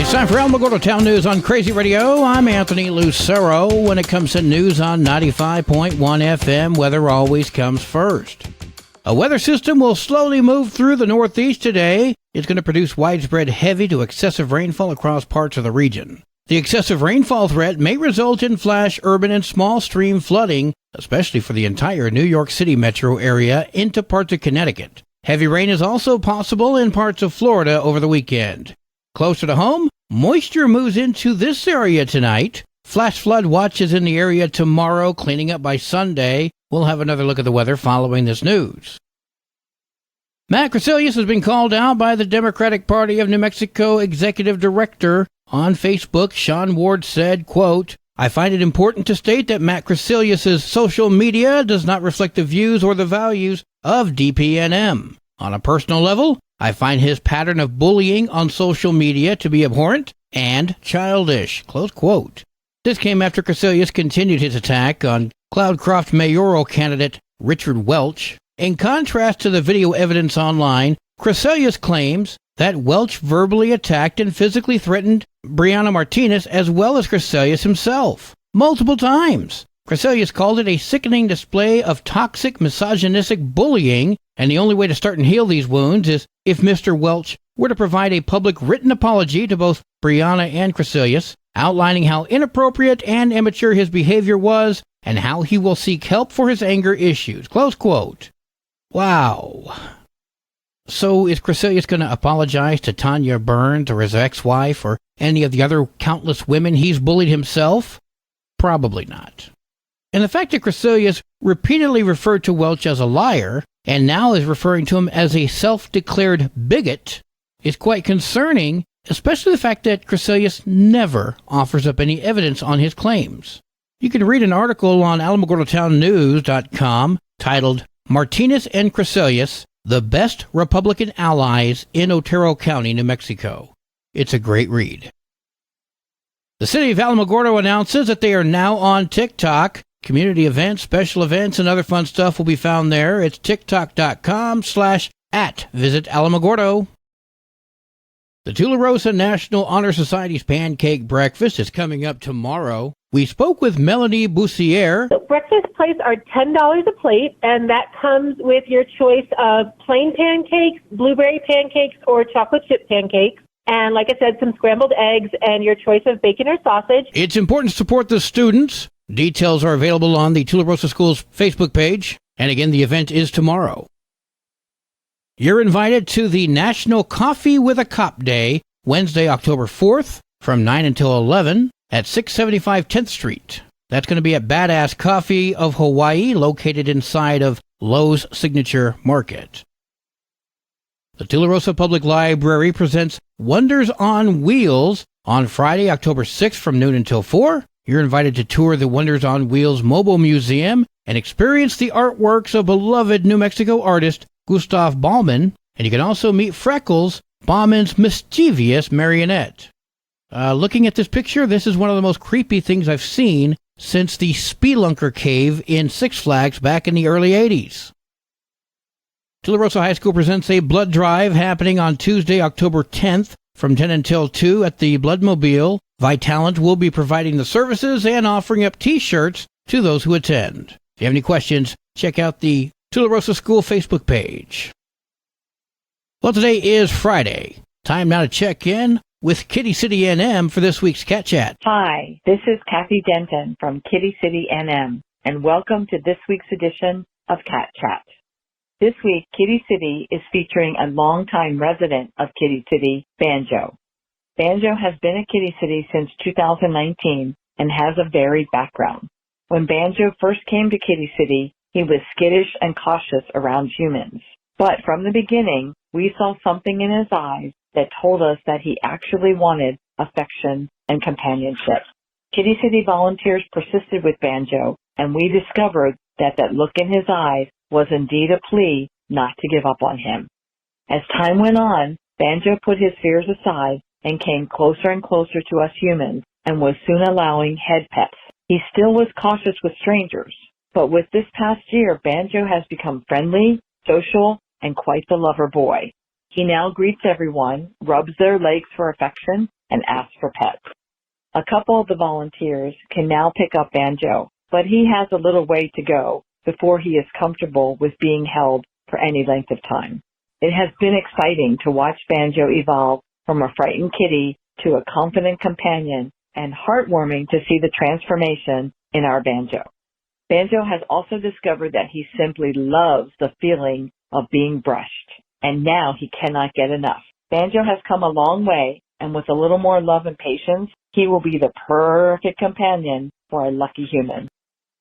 It's time for Alamogordo Town News on Crazy Radio. I'm Anthony Lucero. When it comes to news on 95.1 FM, weather always comes first. A weather system will slowly move through the Northeast today. It's going to produce widespread heavy to excessive rainfall across parts of the region. The excessive rainfall threat may result in flash urban and small stream flooding, especially for the entire New York City metro area into parts of Connecticut. Heavy rain is also possible in parts of Florida over the weekend. Closer to home, moisture moves into this area tonight. Flash flood watches in the area tomorrow, cleaning up by Sunday. We'll have another look at the weather following this news. Matt Crecelius has been called out by the Democratic Party of New Mexico Executive Director. On Facebook, Sean Ward said, quote, "I find it important to state that Matt Crecelius' social media does not reflect the views or the values of DPNM. On a personal level, I find his pattern of bullying on social media to be abhorrent and childish." Close quote. This came after Crecelius continued his attack on Cloudcroft mayoral candidate Richard Welch. In contrast to the video evidence online, Crecelius claims that Welch verbally attacked and physically threatened Brianna Martinez as well as Crecelius himself, multiple times. Crecelius called it a sickening display of toxic, misogynistic bullying, and the only way to start and heal these wounds is if Mr. Welch were to provide a public written apology to both Brianna and Crecelius, outlining how inappropriate and immature his behavior was and how he will seek help for his anger issues. Close quote. Wow. So is Crecelius going to apologize to Tanya Burns or his ex-wife or any of the other countless women he's bullied himself? Probably not. And the fact that Crecelius repeatedly referred to Welch as a liar and now is referring to him as a self-declared bigot is quite concerning, especially the fact that Crecelius never offers up any evidence on his claims. You can read an article on AlamogordoTownNews.com titled "Martinez and Crecelius, the Best Republican Allies in Otero County, New Mexico." It's a great read. The city of Alamogordo announces that they are now on TikTok. Community events, special events, and other fun stuff will be found there. It's tiktok.com/@visitalamogordo. The Tularosa National Honor Society's Pancake Breakfast is coming up tomorrow. We spoke with Melanie Boussier. So breakfast plates are $10 a plate, and that comes with your choice of plain pancakes, blueberry pancakes, or chocolate chip pancakes. And like I said, some scrambled eggs and your choice of bacon or sausage. It's important to support the students. Details are available on the Tularosa School's Facebook page. And again, the event is tomorrow. You're invited to the National Coffee with a Cop Day, Wednesday, October 4th, from 9 until 11 at 675 10th Street. That's going to be at Badass Coffee of Hawaii, located inside of Lowe's Signature Market. The Tularosa Public Library presents Wonders on Wheels on Friday, October 6th from noon until 4. You're invited to tour the Wonders on Wheels Mobile Museum and experience the artworks of beloved New Mexico artist Gustav Baumann, and you can also meet Freckles, Baumann's mischievous marionette. Looking at this picture, this is one of the most creepy things I've seen since the Spelunker Cave in Six Flags back in the early 80s. Tularosa High School presents a blood drive happening on Tuesday, October 10th from 10 until 2 at the Bloodmobile. Vitalant will be providing the services and offering up T-shirts to those who attend. If you have any questions, check out the Tularosa School Facebook page. Well, today is Friday. Time now to check in with Kitty City NM for this week's Cat Chat. Hi, this is Kathy Denton from Kitty City NM, and welcome to this week's edition of Cat Chat. This week, Kitty City is featuring a longtime resident of Kitty City, Banjo. Banjo has been at Kitty City since 2019 and has a varied background. When Banjo first came to Kitty City, he was skittish and cautious around humans. But from the beginning, we saw something in his eyes that told us that he actually wanted affection and companionship. Kitty City volunteers persisted with Banjo, and we discovered that look in his eyes was indeed a plea not to give up on him. As time went on, Banjo put his fears aside and came closer and closer to us humans and was soon allowing head pets. He still was cautious with strangers, but with this past year, Banjo has become friendly, social, and quite the lover boy. He now greets everyone, rubs their legs for affection, and ask for pets. A couple of the volunteers can now pick up Banjo, but he has a little way to go before he is comfortable with being held for any length of time. It has been exciting to watch Banjo evolve from a frightened kitty to a confident companion, and heartwarming to see the transformation in our Banjo. Banjo has also discovered that he simply loves the feeling of being brushed, and now he cannot get enough. Banjo has come a long way, and with a little more love and patience, he will be the perfect companion for a lucky human.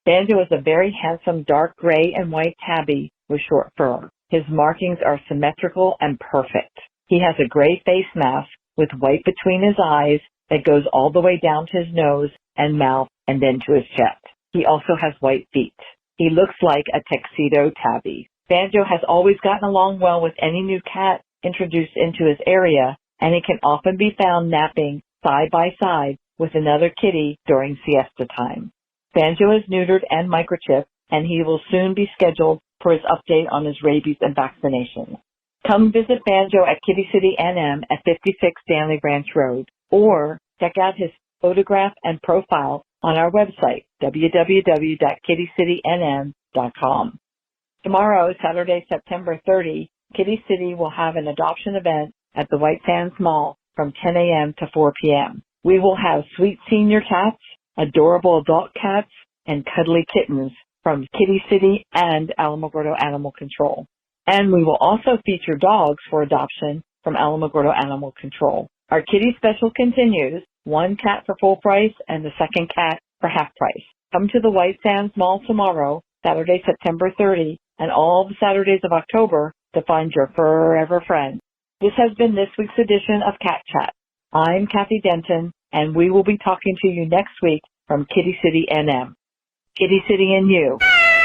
Banjo is a very handsome dark gray and white tabby with short fur. His markings are symmetrical and perfect. He has a gray face mask with white between his eyes that goes all the way down to his nose and mouth and then to his chest. He also has white feet. He looks like a tuxedo tabby. Banjo has always gotten along well with any new cat introduced into his area, and he can often be found napping side by side with another kitty during siesta time. Banjo is neutered and microchipped, and he will soon be scheduled for his update on his rabies and vaccinations. Come visit Banjo at Kitty City NM at 56 Stanley Branch Road, or check out his photograph and profile on our website, www.kittycitynm.com. Tomorrow, Saturday, September 30, Kitty City will have an adoption event at the White Sands Mall from 10 a.m. to 4 p.m. We will have sweet senior cats, adorable adult cats, and cuddly kittens from Kitty City and Alamogordo Animal Control. And we will also feature dogs for adoption from Alamogordo Animal Control. Our kitty special continues, one cat for full price and the second cat for half price. Come to the White Sands Mall tomorrow, Saturday, September 30, and all the Saturdays of October to find your forever friend. This has been this week's edition of Cat Chat. I'm Kathy Denton, and we will be talking to you next week from Kitty City NM. Kitty City and you.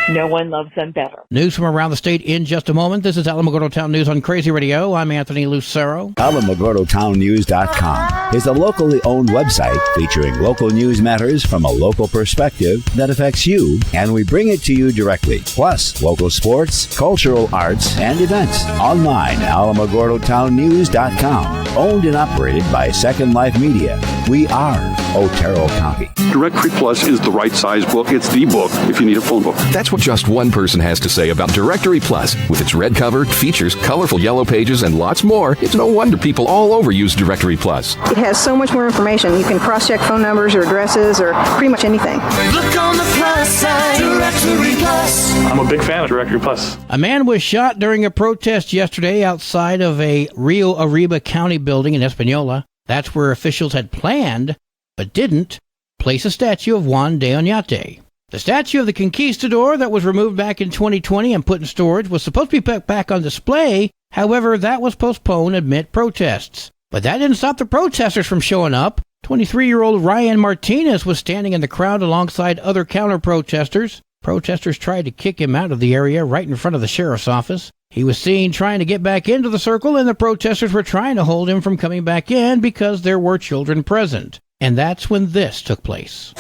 No one loves them better. News from around the state in just a moment. This is Alamogordo Town News on Crazy Radio. I'm Anthony Lucero. AlamogordoTownNews.com is a locally owned website featuring local news matters from a local perspective that affects you, and we bring it to you directly. Plus, local sports, cultural arts, and events. Online, AlamogordoTownNews.com. Owned and operated by Second Life Media. We are Otero County. Directory Plus is the right size book. It's the book if you need a full book. That's what just one person has to say about Directory Plus. With its red cover, features, colorful yellow pages, and lots more, it's no wonder people all over use Directory Plus. It has so much more information. You can cross-check phone numbers or addresses or pretty much anything. Look on the plus side, Directory Plus. I'm a big fan of Directory Plus. A man was shot during a protest yesterday outside of a Rio Arriba County building in Espanola. That's where officials had planned, but didn't, place a statue of Juan de Oñate. The statue of the conquistador that was removed back in 2020 and put in storage was supposed to be put back on display. However, that was postponed amid protests. But that didn't stop the protesters from showing up. 23-year-old Ryan Martinez was standing in the crowd alongside other counter-protesters. Protesters tried to kick him out of the area right in front of the sheriff's office. He was seen trying to get back into the circle, and the protesters were trying to hold him from coming back in because there were children present. And that's when this took place.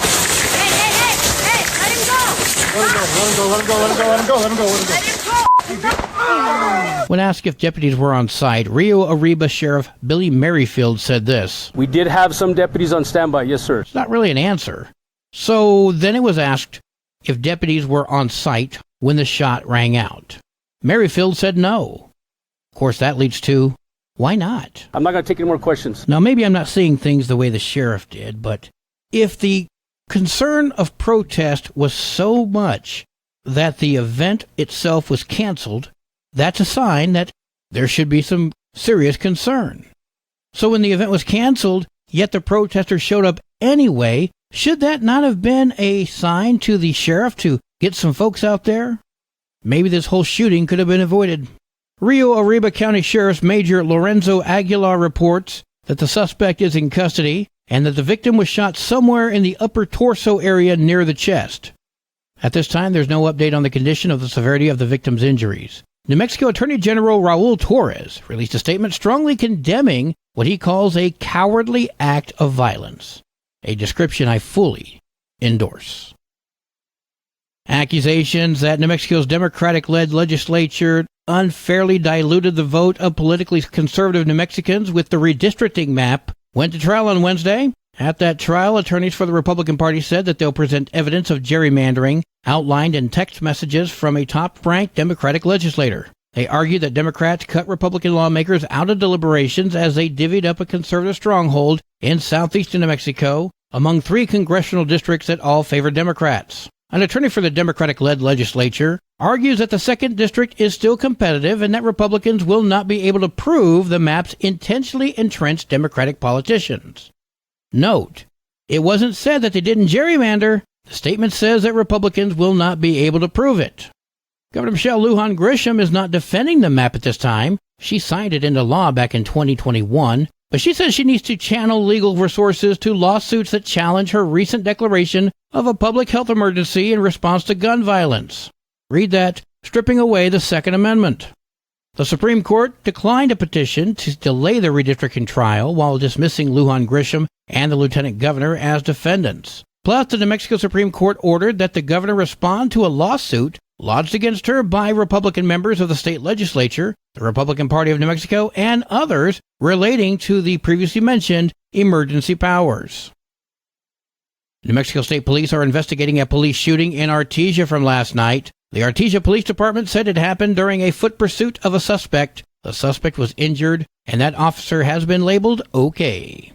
When asked if deputies were on site, Rio Arriba Sheriff Billy Merrifield said this. We did have some deputies on standby, yes, sir. It's not really an answer. So then it was asked if deputies were on site when the shot rang out. Merrifield said no. Of course, that leads to, why not? I'm not going to take any more questions. Now, maybe I'm not seeing things the way the sheriff did, but if the concern of protest was so much that the event itself was canceled, that's a sign that there should be some serious concern. So when the event was canceled, yet the protesters showed up anyway, should that not have been a sign to the sheriff to get some folks out there? Maybe this whole shooting could have been avoided. Rio Arriba County Sheriff's Major Lorenzo Aguilar reports that the suspect is in custody and that the victim was shot somewhere in the upper torso area near the chest. At this time, there's no update on the condition of the severity of the victim's injuries. New Mexico Attorney General Raul Torres released a statement strongly condemning what he calls a cowardly act of violence, a description I fully endorse. Accusations that New Mexico's Democratic-led legislature unfairly diluted the vote of politically conservative New Mexicans with the redistricting map went to trial on Wednesday. At that trial, attorneys for the Republican Party said that they'll present evidence of gerrymandering outlined in text messages from a top-ranked Democratic legislator. They argued that Democrats cut Republican lawmakers out of deliberations as they divvied up a conservative stronghold in southeastern New Mexico among 3 congressional districts that all favored Democrats. An attorney for the Democratic-led legislature argues that the 2nd District is still competitive and that Republicans will not be able to prove the maps intentionally entrenched Democratic politicians. Note, it wasn't said that they didn't gerrymander. The statement says that Republicans will not be able to prove it. Governor Michelle Lujan Grisham is not defending the map at this time. She signed it into law back in 2021, but she says she needs to channel legal resources to lawsuits that challenge her recent declaration of a public health emergency in response to gun violence. Read that, stripping away the Second Amendment. The Supreme Court declined a petition to delay the redistricting trial while dismissing Lujan Grisham and the lieutenant governor as defendants. Plus, the New Mexico Supreme Court ordered that the governor respond to a lawsuit lodged against her by Republican members of the state legislature, the Republican Party of New Mexico, and others relating to the previously mentioned emergency powers. New Mexico State Police are investigating a police shooting in Artesia from last night. The Artesia Police Department said it happened during a foot pursuit of a suspect. The suspect was injured, and that officer has been labeled okay.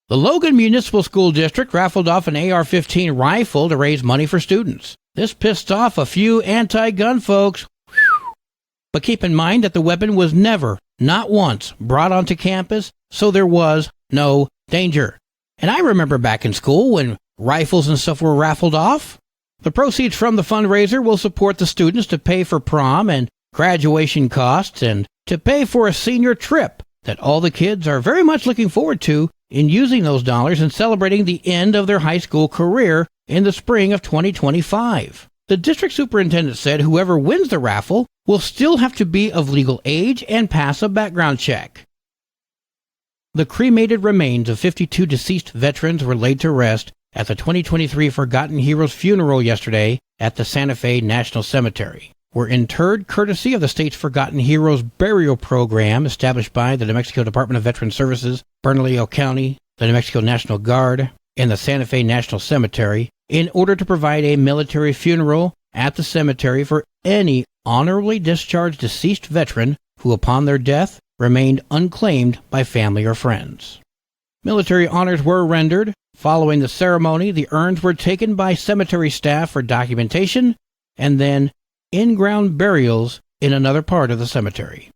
The Logan Municipal School District raffled off an AR-15 rifle to raise money for students. This pissed off a few anti-gun folks. But keep in mind that the weapon was never, not once, brought onto campus, so there was no danger. And I remember back in school when rifles and stuff were raffled off. The proceeds from the fundraiser will support the students to pay for prom and graduation costs and to pay for a senior trip that all the kids are very much looking forward to in using those dollars and celebrating the end of their high school career in the spring of 2025. The district superintendent said whoever wins the raffle will still have to be of legal age and pass a background check. The cremated remains of 52 deceased veterans were laid to rest at the 2023 Forgotten Heroes funeral yesterday at the Santa Fe National Cemetery. Were interred courtesy of the state's Forgotten Heroes burial program established by the New Mexico Department of Veteran Services, Bernalillo County, the New Mexico National Guard, and the Santa Fe National Cemetery in order to provide a military funeral at the cemetery for any honorably discharged deceased veteran who upon their death remained unclaimed by family or friends. Military honors were rendered. Following the ceremony, the urns were taken by cemetery staff for documentation and then in-ground burials in another part of the cemetery.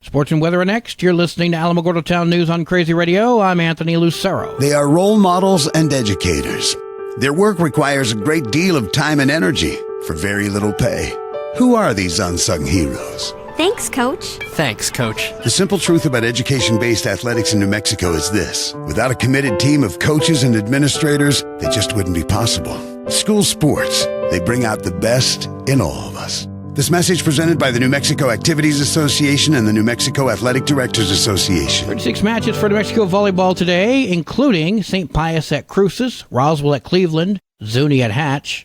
Sports and weather are next. You're listening to Alamogordo Town News on Crazy Radio. I'm Anthony Lucero. They are role models and educators. Their work requires a great deal of time and energy for very little pay. Who are these unsung heroes? Thanks, Coach. Thanks, Coach. The simple truth about education-based athletics in New Mexico is this. Without a committed team of coaches and administrators, they just wouldn't be possible. School sports, they bring out the best in all of us. This message presented by the New Mexico Activities Association and the New Mexico Athletic Directors Association. 36 matches for New Mexico volleyball today, including St. Pius at Cruces, Roswell at Cleveland, Zuni at Hatch.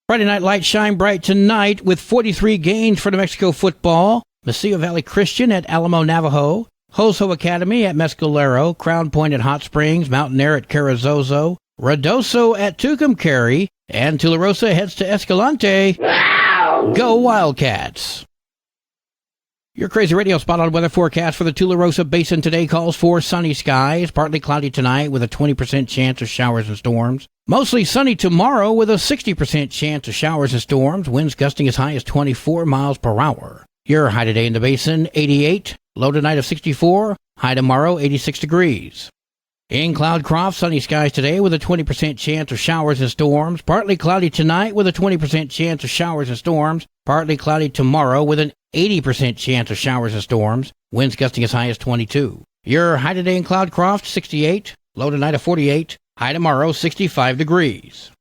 Friday night lights shine bright tonight with 43 games for New Mexico football. Mesilla Valley Christian at Alamo Navajo, Hoso Academy at Mescalero, Crown Point at Hot Springs, Mountain Air at Carrizozo, Radoso at Tucumcari, and Tularosa heads to Escalante. Wow! Go Wildcats! Your Crazy Radio spot-on weather forecast for the Tularosa Basin today calls for sunny skies, partly cloudy tonight with a 20% chance of showers and storms. Mostly sunny tomorrow with a 60% chance of showers and storms, winds gusting as high as 24 miles per hour. Your high today in the basin, 88. Low tonight of 64. High tomorrow, 86 degrees. In Cloudcroft, sunny skies today with a 20% chance of showers and storms. Partly cloudy tonight with a 20% chance of showers and storms. Partly cloudy tomorrow with an 80% chance of showers and storms. Winds gusting as high as 22. Your high today in Cloudcroft, 68. Low tonight of 48. High tomorrow, 65 degrees.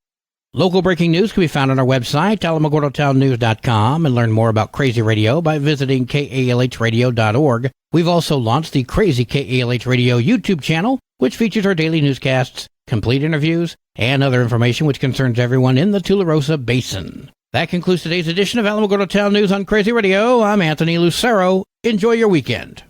Local breaking news can be found on our website, alamogordotownnews.com, and learn more about Crazy Radio by visiting kalhradio.org. We've also launched the Crazy KALH Radio YouTube channel, which features our daily newscasts, complete interviews, and other information which concerns everyone in the Tularosa Basin. That concludes today's edition of Alamogordo Town News on Crazy Radio. I'm Anthony Lucero. Enjoy your weekend.